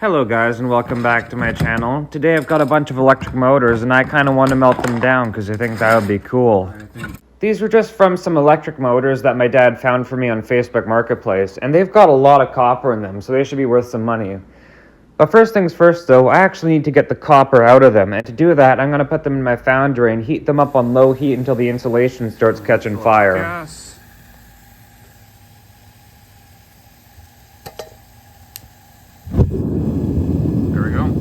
Hello guys and welcome back to my channel. Today I've got a bunch of electric motors and I kind of want to melt them down because I think that would be cool. These were just from some electric motors that my dad found for me on Facebook Marketplace, and they've got a lot of copper in them, so they should be worth some money. But first things first though, I actually need to get the copper out of them, and to do that I'm going to put them in my foundry and heat them up on low heat until the insulation starts catching fire. Yes. There we go.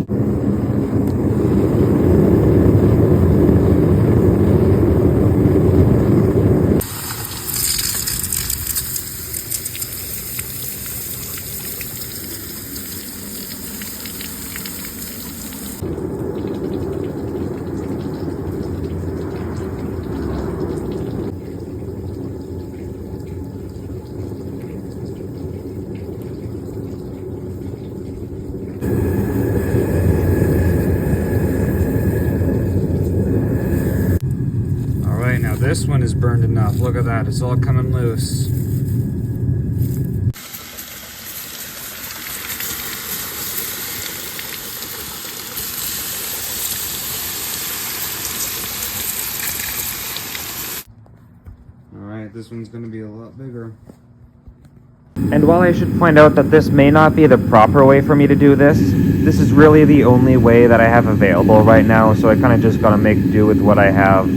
Now this one is burned enough. Look at that, it's all coming loose. Alright, this one's gonna be a lot bigger. And while I should point out that this may not be the proper way for me to do this is really the only way that I have available right now, so I kind of just gotta make do with what I have.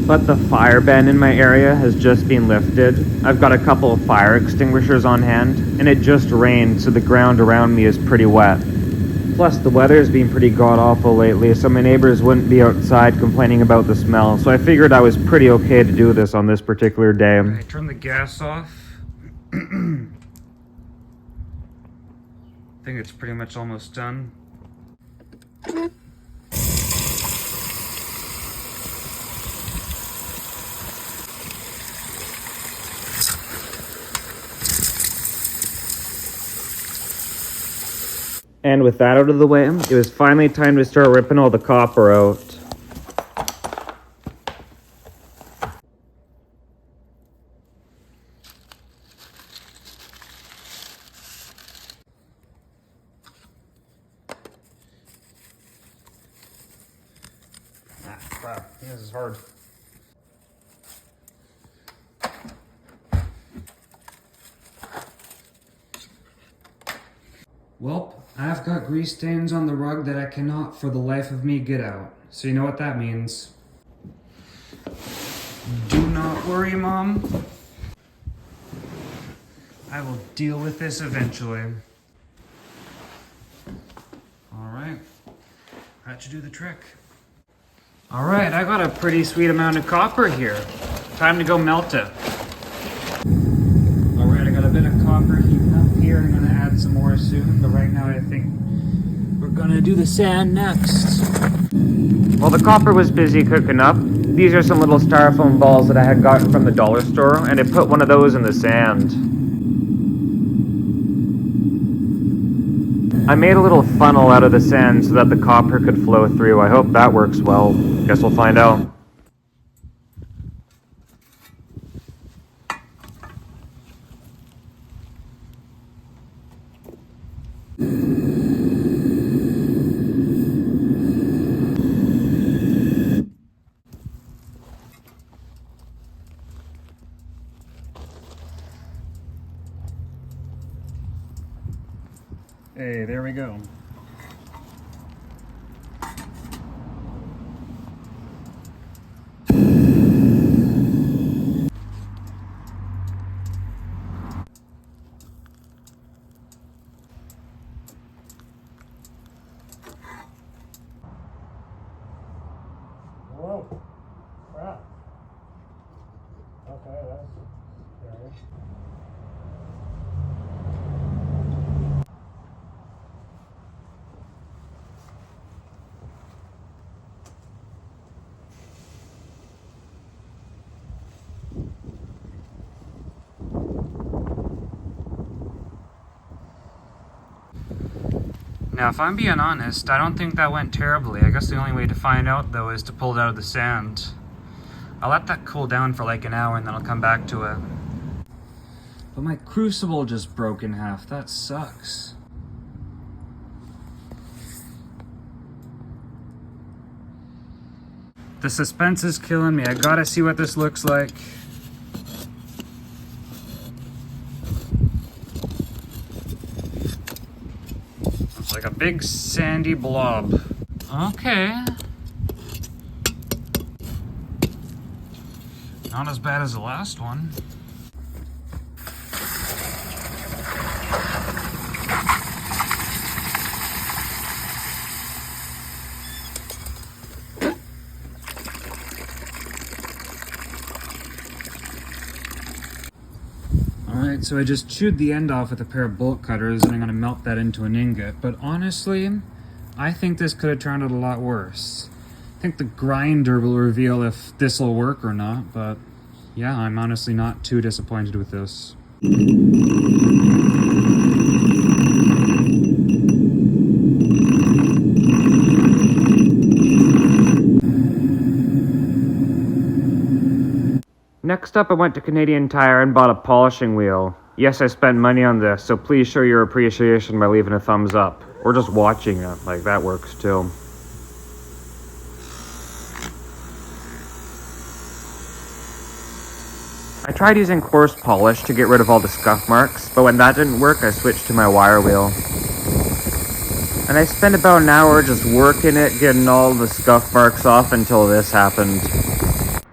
But the fire ban in my area has just been lifted. I've got a couple of fire extinguishers on hand, and it just rained, so the ground around me is pretty wet. Plus, the weather's been pretty god-awful lately, so my neighbors wouldn't be outside complaining about the smell, so I figured I was pretty okay to do this on this particular day. Alright, turn the gas off. I think it's pretty much almost done. And with that out of the way, it was finally time to start ripping all the copper out. Ah, crap. This is hard. Well, I've got grease stains on the rug that I cannot for the life of me get out. So you know what that means. Do not worry, Mom. I will deal with this eventually. Alright. That should do the trick. Alright, I got a pretty sweet amount of copper here. Time to go melt it. Alright, I got a bit of copper heating up here. I'm gonna add some more soon, but right now I think we're gonna do the sand next. While the copper was busy cooking up, these are some little styrofoam balls that I had gotten from the dollar store, and I put one of those in the sand. I made a little funnel out of the sand so that the copper could flow through. I hope that works well. Guess we'll find out. Hey, there we go. Whoa. Crap. Okay, that's scary. Now, if I'm being honest, I don't think that went terribly. I guess the only way to find out, though, is to pull it out of the sand. I'll let that cool down for like an hour and then I'll come back to it. But my crucible just broke in half. That sucks. The suspense is killing me. I gotta see what this looks like. It's like a big sandy blob. Okay. Not as bad as the last one. Alright, so I just chewed the end off with a pair of bolt cutters and I'm going to melt that into an ingot. But honestly, I think this could have turned out a lot worse. I think the grinder will reveal if this will work or not, but yeah, I'm honestly not too disappointed with this. Next up, I went to Canadian Tire and bought a polishing wheel. Yes, I spent money on this, so please show your appreciation by leaving a thumbs up. Or just watching it, like that works too. I tried using coarse polish to get rid of all the scuff marks, but when that didn't work, I switched to my wire wheel. And I spent about an hour just working it, getting all the scuff marks off until this happened.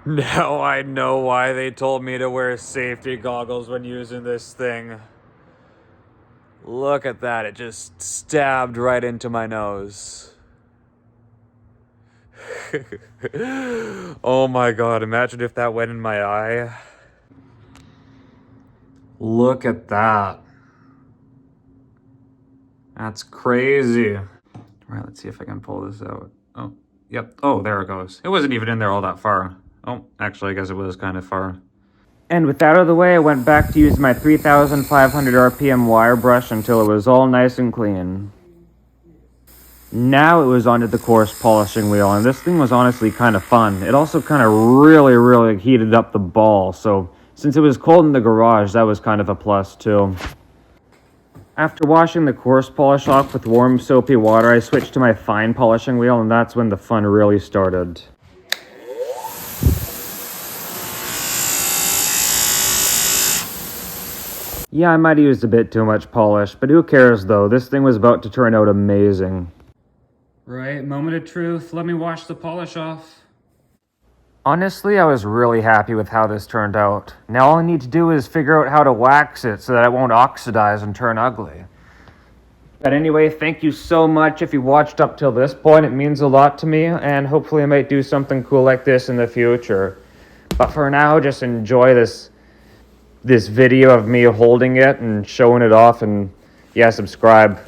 Now I know why they told me to wear safety goggles when using this thing. Look at that, it just stabbed right into my nose. Oh my god, imagine if that went in my eye. Look at that. That's crazy. Alright, let's see if I can pull this out. Oh, yep. Oh, there it goes. It wasn't even in there all that far. Oh, actually, I guess it was kind of far. And with that out of the way, I went back to use my 3,500 RPM wire brush until it was all nice and clean. Now it was onto the coarse polishing wheel, and this thing was honestly kind of fun. It also kind of really heated up the ball, so since it was cold in the garage, that was kind of a plus too. After washing the coarse polish off with warm soapy water, I switched to my fine polishing wheel, and that's when the fun really started. Yeah, I might have used a bit too much polish, but who cares though, this thing was about to turn out amazing. Right, moment of truth. Let me wash the polish off. Honestly, I was really happy with how this turned out. Now all I need to do is figure out how to wax it so that it won't oxidize and turn ugly. But anyway, thank you so much if you watched up till this point. It means a lot to me, and hopefully I might do something cool like this in the future. But for now, just enjoy this video of me holding it and showing it off, and yeah, subscribe.